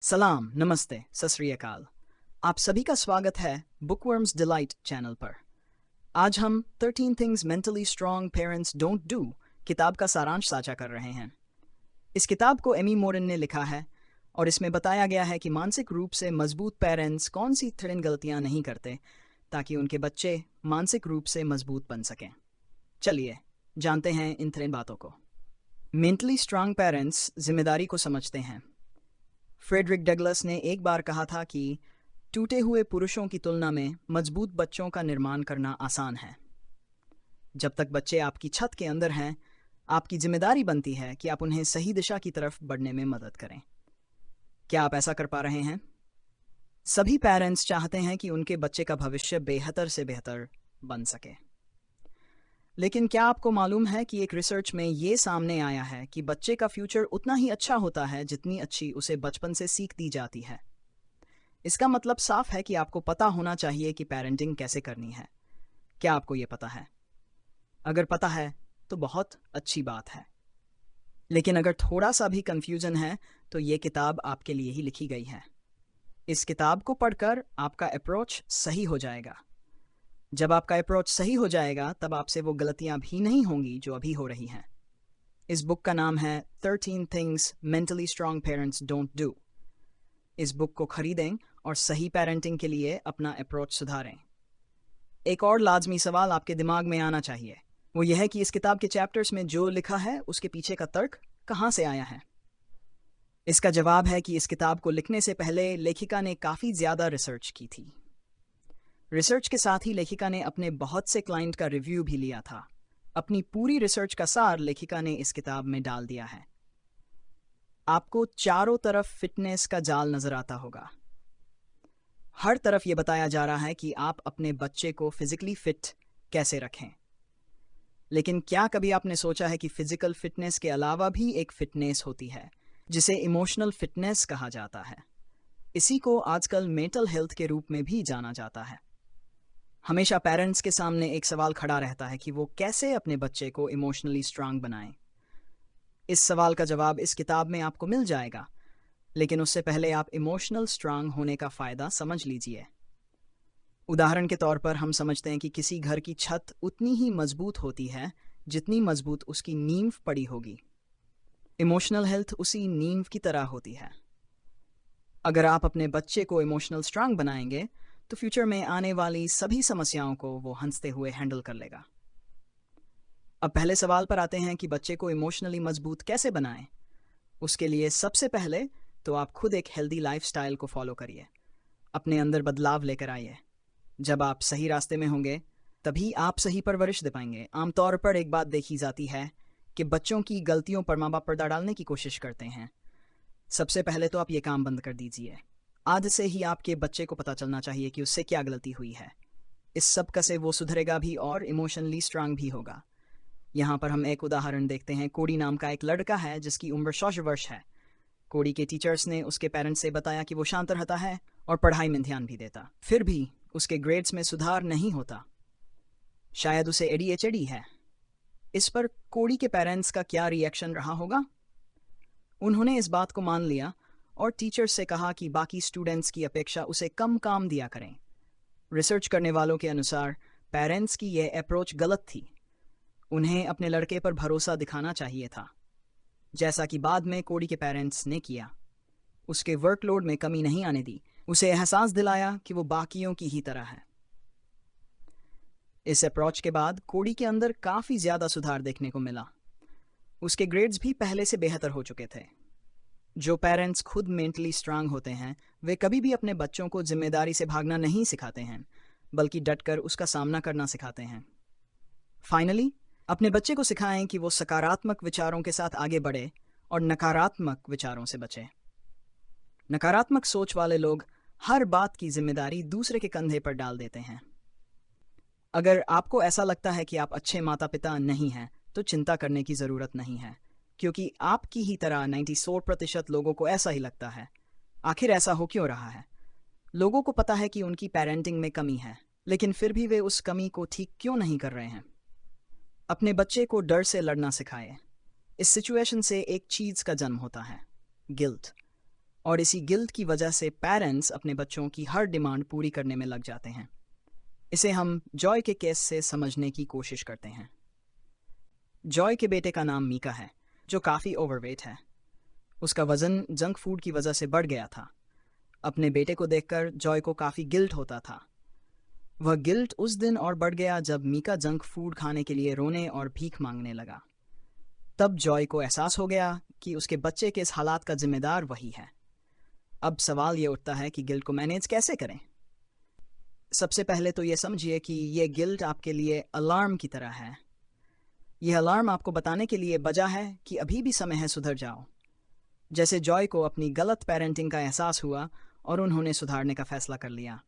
सलाम, नमस्ते, सत श्री अकाल। आप सभी का स्वागत है बुकवर्म्स डिलाइट चैनल पर। आज हम 13 things mentally strong parents don't do किताब का सारांश साझा कर रहे हैं। इस किताब को एमी मोरन ने लिखा है और इसमें बताया गया है कि मानसिक रूप से मजबूत पेरेंट्स कौन सी 13 गलतियां नहीं करते ताकि उनके बच्चे मानसिक रूप से मजबूत बन सकें। चलिए जानते हैं इन 13 बातों को। मेंटली स्ट्रांग पेरेंट्स जिम्मेदारी को समझते हैं। फ्रेडरिक डगलस ने एक बार कहा था कि टूटे हुए पुरुषों की तुलना में मजबूत बच्चों का निर्माण करना आसान है। जब तक बच्चे आपकी छत के अंदर हैं, आपकी जिम्मेदारी बनती है कि आप उन्हें सही दिशा की तरफ बढ़ने में मदद करें। क्या आप ऐसा कर पा रहे हैं? सभी पेरेंट्स चाहते हैं कि उनके बच्चे का भविष्य बेहतर से बेहतर बन सके। लेकिन क्या आपको मालूम है कि एक रिसर्च में ये सामने आया है कि बच्चे का फ्यूचर उतना ही अच्छा होता है जितनी अच्छी उसे बचपन से सीख दी जाती है। इसका मतलब साफ है कि आपको पता होना चाहिए कि पेरेंटिंग कैसे करनी है। क्या आपको ये पता है? अगर पता है तो बहुत अच्छी बात है। लेकिन अगर थोड़ा सा भी कंफ्यूजन है तो ये किताब आपके लिए ही लिखी गई है। इस किताब को पढ़कर आपका अप्रोच सही हो जाएगा। जब आपका अप्रोच सही हो जाएगा तब आपसे वो गलतियां भी नहीं होंगी जो अभी हो रही हैं। इस बुक का नाम है 13 things mentally strong parents don't do. इस बुक को खरीदें और सही पेरेंटिंग के लिए अपना अप्रोच सुधारें। एक और लाजमी सवाल आपके दिमाग में आना चाहिए, वो यह है कि इस किताब के चैप्टर्स में जो लिखा है उसके पीछे का तर्क कहाँ से आया है। इसका जवाब है कि इस किताब को लिखने से पहले लेखिका ने काफ़ी ज़्यादा रिसर्च की थी। रिसर्च के साथ ही लेखिका ने अपने बहुत से क्लाइंट का रिव्यू भी लिया था। अपनी पूरी रिसर्च का सार लेखिका ने इस किताब में डाल दिया है। आपको चारों तरफ फिटनेस का जाल नजर आता होगा। हर तरफ ये बताया जा रहा है कि आप अपने बच्चे को फिजिकली फिट कैसे रखें। लेकिन क्या कभी आपने सोचा है कि फिजिकल फिटनेस के अलावा भी एक फिटनेस होती है जिसे इमोशनल फिटनेस कहा जाता है। इसी को आजकल मेंटल हेल्थ के रूप में भी जाना जाता है। हमेशा पेरेंट्स के सामने एक सवाल खड़ा रहता है कि वो कैसे अपने बच्चे को इमोशनली स्ट्रांग बनाएं। इस सवाल का जवाब इस किताब में आपको मिल जाएगा, लेकिन उससे पहले आप इमोशनल स्ट्रांग होने का फ़ायदा समझ लीजिए। उदाहरण के तौर पर हम समझते हैं कि किसी घर की छत उतनी ही मजबूत होती है जितनी मजबूत उसकी नींव पड़ी होगी। इमोशनल हेल्थ उसी नींव की तरह होती है। अगर आप अपने बच्चे को इमोशनल स्ट्रांग बनाएंगे तो फ्यूचर में आने वाली सभी समस्याओं को वो हंसते हुए हैंडल कर लेगा। अब पहले सवाल पर आते हैं कि बच्चे को इमोशनली मजबूत कैसे बनाएं। उसके लिए सबसे पहले तो आप खुद एक हेल्दी लाइफस्टाइल को फॉलो करिए। अपने अंदर बदलाव लेकर आइए। जब आप सही रास्ते में होंगे तभी आप सही परवरिश दे पाएंगे। आमतौर पर एक बात देखी जाती है कि बच्चों की गलतियों पर माँ बाप पर्दा डालने की कोशिश करते हैं। सबसे पहले तो आप ये काम बंद कर दीजिए। आज से ही आपके बच्चे को पता चलना चाहिए कि उससे क्या गलती हुई है। इस सब का से वो सुधरेगा भी और इमोशनली स्ट्रांग भी होगा। यहाँ पर हम एक उदाहरण देखते हैं। कोडी नाम का एक लड़का है जिसकी उम्र 16 वर्ष है। कोडी के टीचर्स ने उसके पेरेंट्स से बताया कि वो शांत रहता है और पढ़ाई में ध्यान भी देता, फिर भी उसके ग्रेड्स में सुधार नहीं होता। शायद उसे ADHD है। इस पर कोडी के पेरेंट्स का क्या रिएक्शन रहा होगा? उन्होंने इस बात को मान लिया और टीचर्स से कहा कि बाकी स्टूडेंट्स की अपेक्षा उसे कम काम दिया करें। रिसर्च करने वालों के अनुसार पेरेंट्स की यह अप्रोच गलत थी। उन्हें अपने लड़के पर भरोसा दिखाना चाहिए था, जैसा कि बाद में कोडी के पेरेंट्स ने किया। उसके वर्कलोड में कमी नहीं आने दी, उसे एहसास दिलाया कि वो बाकियों की ही तरह है। इस अप्रोच के बाद कोडी के अंदर काफ़ी ज़्यादा सुधार देखने को मिला। उसके ग्रेड्स भी पहले से बेहतर हो चुके थे। जो पेरेंट्स खुद मेंटली स्ट्रांग होते हैं वे कभी भी अपने बच्चों को जिम्मेदारी से भागना नहीं सिखाते हैं, बल्कि डटकर उसका सामना करना सिखाते हैं। फाइनली, अपने बच्चे को सिखाएं कि वो सकारात्मक विचारों के साथ आगे बढ़े और नकारात्मक विचारों से बचे। नकारात्मक सोच वाले लोग हर बात की जिम्मेदारी दूसरे के कंधे पर डाल देते हैं। अगर आपको ऐसा लगता है कि आप अच्छे माता पिता नहीं हैं तो चिंता करने की ज़रूरत नहीं है, क्योंकि आपकी ही तरह 96% लोगों को ऐसा ही लगता है। आखिर ऐसा हो क्यों रहा है? लोगों को पता है कि उनकी पेरेंटिंग में कमी है, लेकिन फिर भी वे उस कमी को ठीक क्यों नहीं कर रहे हैं? अपने बच्चे को डर से लड़ना सिखाएं। इस सिचुएशन से एक चीज़ का जन्म होता है, गिल्ट। और इसी गिल्ट की वजह से पेरेंट्स अपने बच्चों की हर डिमांड पूरी करने में लग जाते हैं। इसे हम जॉय के केस से समझने की कोशिश करते हैं। जॉय के बेटे का नाम मीका है, जो काफ़ी ओवरवेट है। उसका वज़न जंक फूड की वजह से बढ़ गया था। अपने बेटे को देखकर जॉय को काफ़ी गिल्ट होता था। वह गिल्ट उस दिन और बढ़ गया जब मीका जंक फूड खाने के लिए रोने और भीख मांगने लगा। तब जॉय को एहसास हो गया कि उसके बच्चे के इस हालात का जिम्मेदार वही है। अब सवाल ये उठता है कि गिल्ट को मैनेज कैसे करें। सबसे पहले तो ये समझिए कि ये गिल्ट आपके लिए अलार्म की तरह है। यह अलार्म आपको बताने के लिए बजा है कि अभी भी समय है, सुधर जाओ। जैसे जॉय को अपनी गलत पेरेंटिंग का एहसास हुआ और उन्होंने सुधारने का फैसला कर लिया।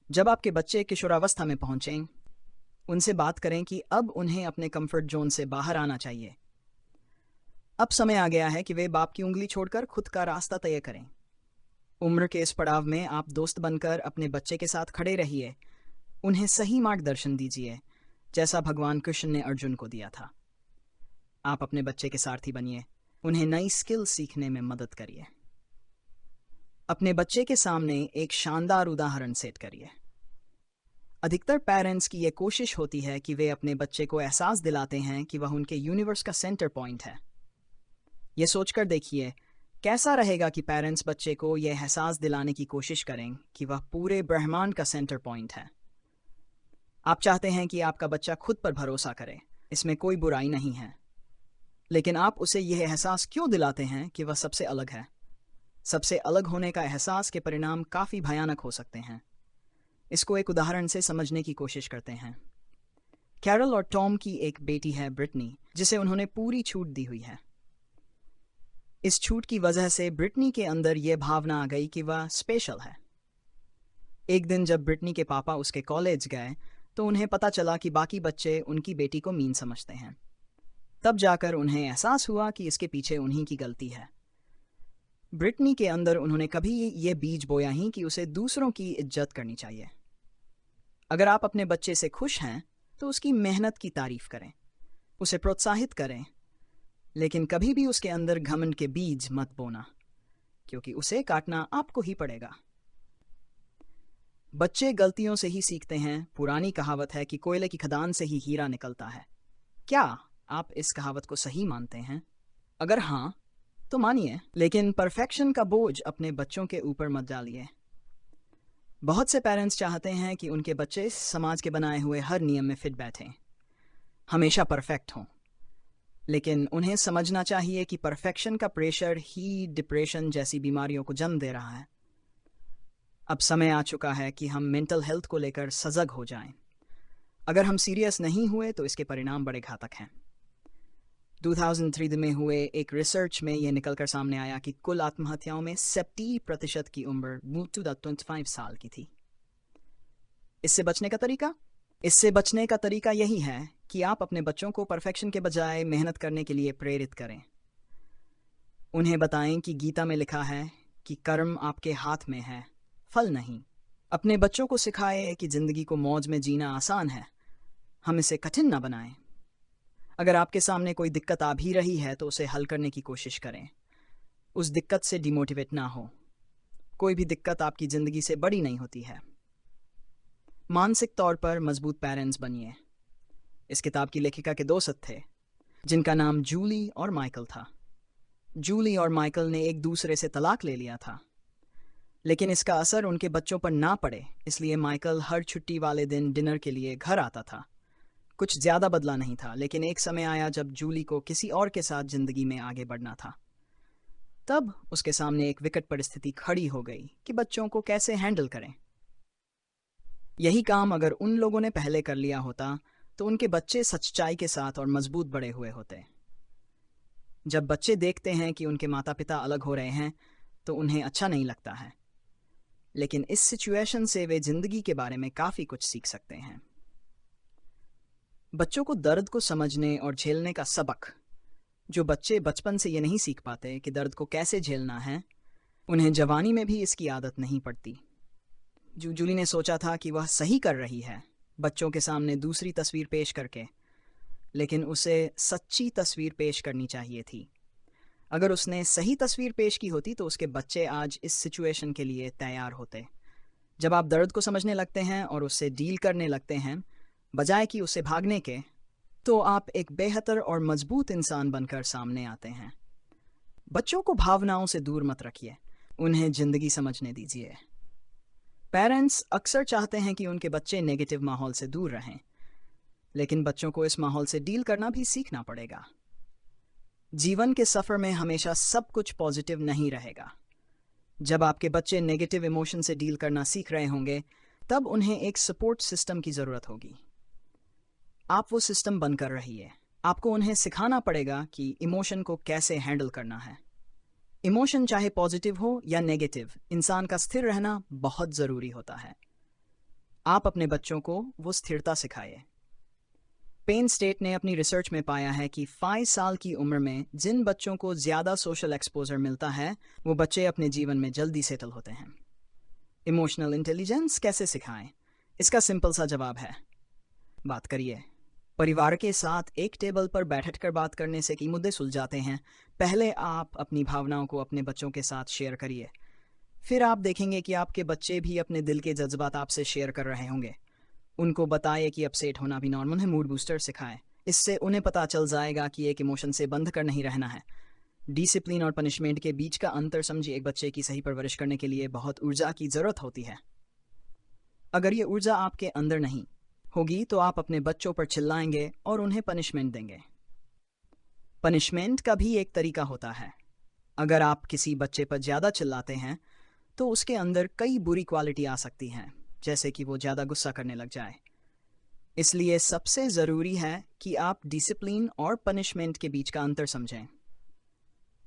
जब आपके बच्चे किशोरावस्था में पहुंचें, उनसे बात करें कि अब उन्हें अपने कंफर्ट जोन से बाहर आना चाहिए। अब समय आ गया है कि वे बाप की उंगली छोड़कर खुद का रास्ता तय करें। उम्र के इस पड़ाव में आप दोस्त बनकर अपने बच्चे के साथ खड़े रहिए। उन्हें सही मार्गदर्शन दीजिए, जैसा भगवान कृष्ण ने अर्जुन को दिया था। आप अपने बच्चे के सारथी बनिए, उन्हें नई स्किल सीखने में मदद करिए। अपने बच्चे के सामने एक शानदार उदाहरण सेट करिए। अधिकतर पेरेंट्स की यह कोशिश होती है कि वे अपने बच्चे को एहसास दिलाते हैं कि वह उनके यूनिवर्स का सेंटर पॉइंट है। यह सोचकर देखिए कैसा रहेगा कि पेरेंट्स बच्चे को यह एहसास दिलाने की कोशिश करें कि वह पूरे ब्रह्मांड का सेंटर पॉइंट है। आप चाहते हैं कि आपका बच्चा खुद पर भरोसा करे, इसमें कोई बुराई नहीं है। लेकिन आप उसे यह एहसास क्यों दिलाते हैं कि वह सबसे अलग है? सबसे अलग होने का एहसास के परिणाम काफ़ी भयानक हो सकते हैं। इसको एक उदाहरण से समझने की कोशिश करते हैं। कैरल और टॉम की एक बेटी है ब्रिटनी, जिसे उन्होंने पूरी छूट दी हुई है। इस छूट की वजह से ब्रिटनी के अंदर यह भावना आ गई कि वह स्पेशल है। एक दिन जब ब्रिटनी के पापा उसके कॉलेज गए तो उन्हें पता चला कि बाकी बच्चे उनकी बेटी को मीन समझते हैं। तब जाकर उन्हें एहसास हुआ कि इसके पीछे उन्हीं की गलती है। ब्रिटनी के अंदर उन्होंने कभी ये बीज बोया ही कि उसे दूसरों की इज्जत करनी चाहिए। अगर आप अपने बच्चे से खुश हैं तो उसकी मेहनत की तारीफ करें, उसे प्रोत्साहित करें, लेकिन कभी भी उसके अंदर घमंड के बीज मत बोना, क्योंकि उसे काटना आपको ही पड़ेगा। बच्चे गलतियों से ही सीखते हैं। पुरानी कहावत है कि कोयले की खदान से ही हीरा निकलता है। क्या आप इस कहावत को सही मानते हैं? अगर हाँ तो मानिए, लेकिन परफेक्शन का बोझ अपने बच्चों के ऊपर मत डालिए। बहुत से पेरेंट्स चाहते हैं कि उनके बच्चे समाज के बनाए हुए हर नियम में फिट बैठें, हमेशा परफेक्ट हों। लेकिन उन्हें समझना चाहिए कि परफेक्शन का प्रेशर ही डिप्रेशन जैसी बीमारियों को जन्म दे रहा है। अब समय आ चुका है कि हम मेंटल हेल्थ को लेकर सजग हो जाएं। अगर हम सीरियस नहीं हुए तो इसके परिणाम बड़े घातक हैं। 2003 में हुए एक रिसर्च में यह निकलकर सामने आया कि कुल आत्महत्याओं में 70% की उम्र 25 साल की थी। इससे बचने का तरीका यही है कि आप अपने बच्चों को परफेक्शन के बजाय मेहनत करने के लिए प्रेरित करें। उन्हें बताएं कि गीता में लिखा है कि कर्म आपके हाथ में है, फल नहीं। अपने बच्चों को सिखाएं कि जिंदगी को मौज में जीना आसान है, हम इसे कठिन ना बनाएं। अगर आपके सामने कोई दिक्कत आ भी रही है तो उसे हल करने की कोशिश करें। उस दिक्कत से डिमोटिवेट ना हो। कोई भी दिक्कत आपकी जिंदगी से बड़ी नहीं होती है। मानसिक तौर पर मजबूत पेरेंट्स बनिए। इस किताब की लेखिका के 2 सत थे, जिनका नाम जूली और माइकल था। जूली और माइकल ने एक दूसरे से तलाक ले लिया था, लेकिन इसका असर उनके बच्चों पर ना पड़े, इसलिए माइकल हर छुट्टी वाले दिन डिनर के लिए घर आता था। कुछ ज़्यादा बदला नहीं था, लेकिन एक समय आया जब जूली को किसी और के साथ जिंदगी में आगे बढ़ना था। तब उसके सामने एक विकट परिस्थिति खड़ी हो गई कि बच्चों को कैसे हैंडल करें। यही काम अगर उन लोगों ने पहले कर लिया होता तो उनके बच्चे सच्चाई के साथ और मजबूत बड़े हुए होते। जब बच्चे देखते हैं कि उनके माता पिता अलग हो रहे हैं तो उन्हें अच्छा नहीं लगता है, लेकिन इस सिचुएशन से वे जिंदगी के बारे में काफ़ी कुछ सीख सकते हैं। बच्चों को दर्द को समझने और झेलने का सबक, जो बच्चे बचपन से ये नहीं सीख पाते कि दर्द को कैसे झेलना है, उन्हें जवानी में भी इसकी आदत नहीं पड़ती। जूली ने सोचा था कि वह सही कर रही है बच्चों के सामने दूसरी तस्वीर पेश करके, लेकिन उसे सच्ची तस्वीर पेश करनी चाहिए थी। अगर उसने सही तस्वीर पेश की होती तो उसके बच्चे आज इस सिचुएशन के लिए तैयार होते। जब आप दर्द को समझने लगते हैं और उससे डील करने लगते हैं, बजाय कि उससे भागने के, तो आप एक बेहतर और मजबूत इंसान बनकर सामने आते हैं। बच्चों को भावनाओं से दूर मत रखिए, उन्हें जिंदगी समझने दीजिए। पेरेंट्स अक्सर चाहते हैं कि उनके बच्चे नेगेटिव माहौल से दूर रहें, लेकिन बच्चों को इस माहौल से डील करना भी सीखना पड़ेगा। जीवन के सफ़र में हमेशा सब कुछ पॉजिटिव नहीं रहेगा। जब आपके बच्चे नेगेटिव इमोशन से डील करना सीख रहे होंगे, तब उन्हें एक सपोर्ट सिस्टम की ज़रूरत होगी। आप वो सिस्टम बनकर रहिए। आपको उन्हें सिखाना पड़ेगा कि इमोशन को कैसे हैंडल करना है। इमोशन चाहे पॉजिटिव हो या नेगेटिव, इंसान का स्थिर रहना बहुत ज़रूरी होता है। आप अपने बच्चों को वो स्थिरता सिखाइए। पेन स्टेट ने अपनी रिसर्च में पाया है कि 5 साल की उम्र में जिन बच्चों को ज़्यादा सोशल एक्सपोजर मिलता है, वो बच्चे अपने जीवन में जल्दी सेटल होते हैं। इमोशनल इंटेलिजेंस कैसे सिखाएं? इसका सिंपल सा जवाब है, बात करिए। परिवार के साथ एक टेबल पर बैठकर बात करने से कई मुद्दे सुलझाते हैं। पहले आप अपनी भावनाओं को अपने बच्चों के साथ शेयर करिए। फिर आप देखेंगे कि आपके बच्चे भी अपने दिल के जज्बात आपसे शेयर कर रहे होंगे। उनको बताइए कि अपसेट होना भी नॉर्मल है। मूड बूस्टर सिखाएं। इससे उन्हें पता चल जाएगा कि एक इमोशन से बंध कर नहीं रहना है। डिसिप्लिन और पनिशमेंट के बीच का अंतर समझिए। एक बच्चे की सही परवरिश करने के लिए बहुत ऊर्जा की ज़रूरत होती है। अगर ये ऊर्जा आपके अंदर नहीं होगी तो आप अपने बच्चों पर चिल्लाएंगे और उन्हें पनिशमेंट देंगे। पनिशमेंट का भी एक तरीका होता है। अगर आप किसी बच्चे पर ज़्यादा चिल्लाते हैं तो उसके अंदर कई बुरी क्वालिटी आ सकती हैं, जैसे कि वो ज़्यादा गुस्सा करने लग जाए। इसलिए सबसे ज़रूरी है कि आप डिसिप्लिन और पनिशमेंट के बीच का अंतर समझें।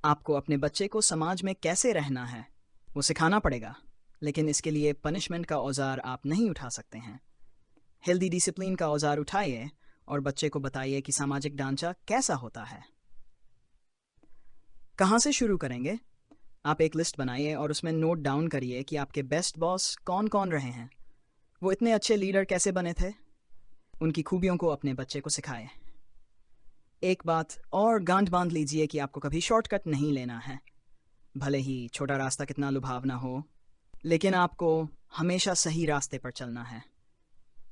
आपको अपने बच्चे को समाज में कैसे रहना है वो सिखाना पड़ेगा, लेकिन इसके लिए पनिशमेंट का औजार आप नहीं उठा सकते हैं। हेल्दी डिसिप्लिन का औजार उठाइए और बच्चे को बताइए कि सामाजिक ढांचा कैसा होता है। कहाँ से शुरू करेंगे? आप एक लिस्ट बनाइए और उसमें नोट डाउन करिए कि आपके बेस्ट बॉस कौन कौन रहे हैं, वो इतने अच्छे लीडर कैसे बने थे। उनकी खूबियों को अपने बच्चे को सिखाएं। एक बात और गांठ बांध लीजिए कि आपको कभी शॉर्टकट नहीं लेना है। भले ही छोटा रास्ता कितना लुभावना हो, लेकिन आपको हमेशा सही रास्ते पर चलना है।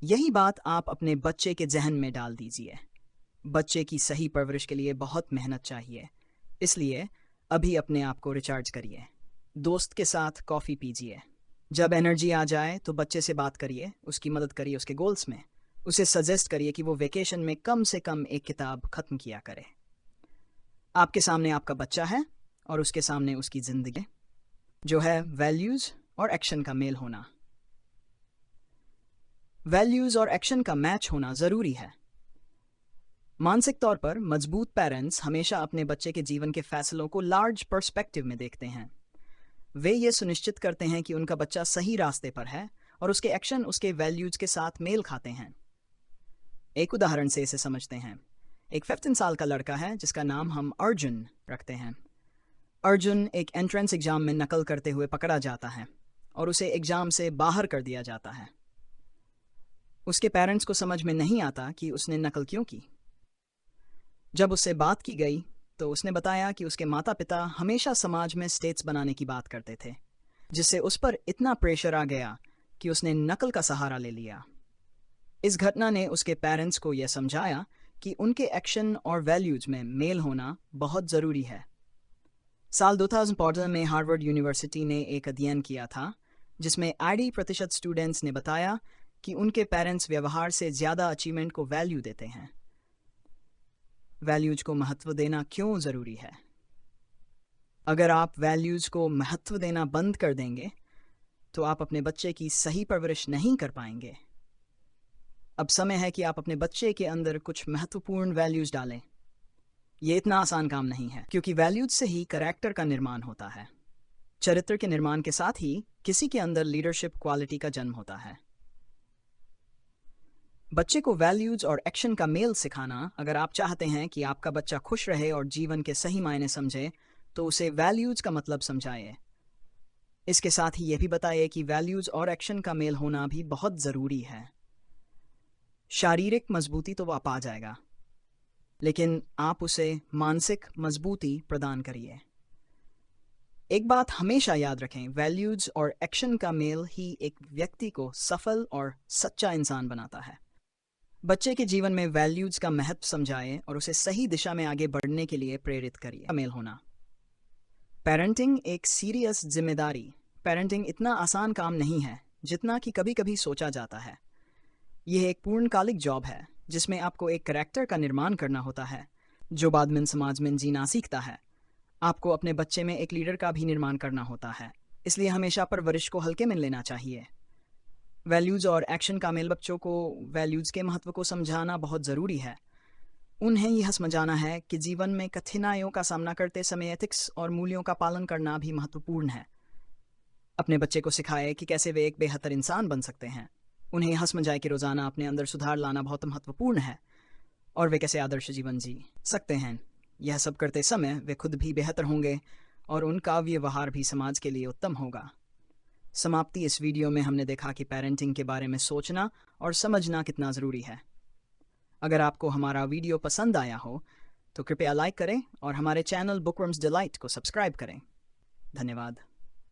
यही बात आप अपने बच्चे के जहन में डाल दीजिए। बच्चे की सही परवरिश के लिए बहुत मेहनत चाहिए, इसलिए अभी अपने आप को रिचार्ज करिए। दोस्त के साथ कॉफ़ी पीजिए। जब एनर्जी आ जाए तो बच्चे से बात करिए, उसकी मदद करिए उसके गोल्स में। उसे सजेस्ट करिए कि वो वेकेशन में कम से कम एक किताब ख़त्म किया करे। आपके सामने आपका बच्चा है और उसके सामने उसकी ज़िंदगी, जो है वैल्यूज़ और एक्शन का मेल होना। वैल्यूज़ और एक्शन का मैच होना ज़रूरी है। मानसिक तौर पर मजबूत पेरेंट्स हमेशा अपने बच्चे के जीवन के फैसलों को लार्ज पर्सपेक्टिव में देखते हैं। वे ये सुनिश्चित करते हैं कि उनका बच्चा सही रास्ते पर है और उसके एक्शन उसके वैल्यूज़ के साथ मेल खाते हैं। एक उदाहरण से इसे समझते हैं। एक 15 साल का लड़का है जिसका नाम हम अर्जुन रखते हैं। अर्जुन एक एंट्रेंस एग्ज़ाम में नकल करते हुए पकड़ा जाता है और उसे एग्ज़ाम से बाहर कर दिया जाता है। उसके पेरेंट्स को समझ में नहीं आता कि उसने नकल क्यों की। जब उससे बात की गई तो उसने बताया कि उसके माता पिता हमेशा समाज में स्टेट्स बनाने की बात करते थे, जिससे उस पर इतना प्रेशर आ गया कि उसने नकल का सहारा ले लिया। इस घटना ने उसके पेरेंट्स को यह समझाया कि उनके एक्शन और वैल्यूज़ में मेल होना बहुत ज़रूरी है। साल 2014 में हार्वर्ड यूनिवर्सिटी ने एक अध्ययन किया था जिसमें 80% स्टूडेंट्स ने बताया कि उनके पेरेंट्स व्यवहार से ज़्यादा अचीवमेंट को वैल्यू देते हैं। वैल्यूज़ को महत्व देना क्यों ज़रूरी है? अगर आप वैल्यूज़ को महत्व देना बंद कर देंगे तो आप अपने बच्चे की सही परवरिश नहीं कर पाएंगे। अब समय है कि आप अपने बच्चे के अंदर कुछ महत्वपूर्ण वैल्यूज़ डालें। ये इतना आसान काम नहीं है, क्योंकि वैल्यूज़ से ही करैक्टर का निर्माण होता है। चरित्र के निर्माण के साथ ही किसी के अंदर लीडरशिप क्वालिटी का जन्म होता है। बच्चे को वैल्यूज़ और एक्शन का मेल सिखाना, अगर आप चाहते हैं कि आपका बच्चा खुश रहे और जीवन के सही मायने समझे, तो उसे वैल्यूज़ का मतलब समझाइए। इसके साथ ही ये भी बताइए कि वैल्यूज़ और एक्शन का मेल होना भी बहुत ज़रूरी है। शारीरिक मजबूती तो वो पा जाएगा, लेकिन आप उसे मानसिक मजबूती प्रदान करिए। एक बात हमेशा याद रखें, वैल्यूज और एक्शन का मेल ही एक व्यक्ति को सफल और सच्चा इंसान बनाता है। बच्चे के जीवन में वैल्यूज का महत्व समझाएं और उसे सही दिशा में आगे बढ़ने के लिए प्रेरित करिए। मेल होना। पेरेंटिंग एक सीरियस जिम्मेदारी। पेरेंटिंग इतना आसान काम नहीं है जितना कि कभी कभी सोचा जाता है। यह एक पूर्णकालिक जॉब है जिसमें आपको एक करैक्टर का निर्माण करना होता है जो बाद में समाज में जीना सीखता है। आपको अपने बच्चे में एक लीडर का भी निर्माण करना होता है, इसलिए हमेशा परवरिश को हल्के में लेना चाहिए। वैल्यूज़ और एक्शन का मेल। बच्चों को वैल्यूज़ के महत्व को समझाना बहुत ज़रूरी है। उन्हें यह समझाना है कि जीवन में कठिनाइयों का सामना करते समय एथिक्स और मूल्यों का पालन करना भी महत्वपूर्ण है। अपने बच्चे को सिखाए कि कैसे वे एक बेहतर इंसान बन सकते हैं। उन्हें यह समझाए कि रोज़ाना अपने अंदर सुधार लाना बहुत महत्वपूर्ण है और वे कैसे आदर्श जीवन जी सकते हैं। यह सब करते समय वे खुद भी बेहतर होंगे और उनका व्यवहार भी समाज के लिए उत्तम होगा। समाप्ति। इस वीडियो में हमने देखा कि पेरेंटिंग के बारे में सोचना और समझना कितना ज़रूरी है। अगर आपको हमारा वीडियो पसंद आया हो तो कृपया लाइक करें और हमारे चैनल बुकवर्म्स डिलाइट को सब्सक्राइब करें। धन्यवाद।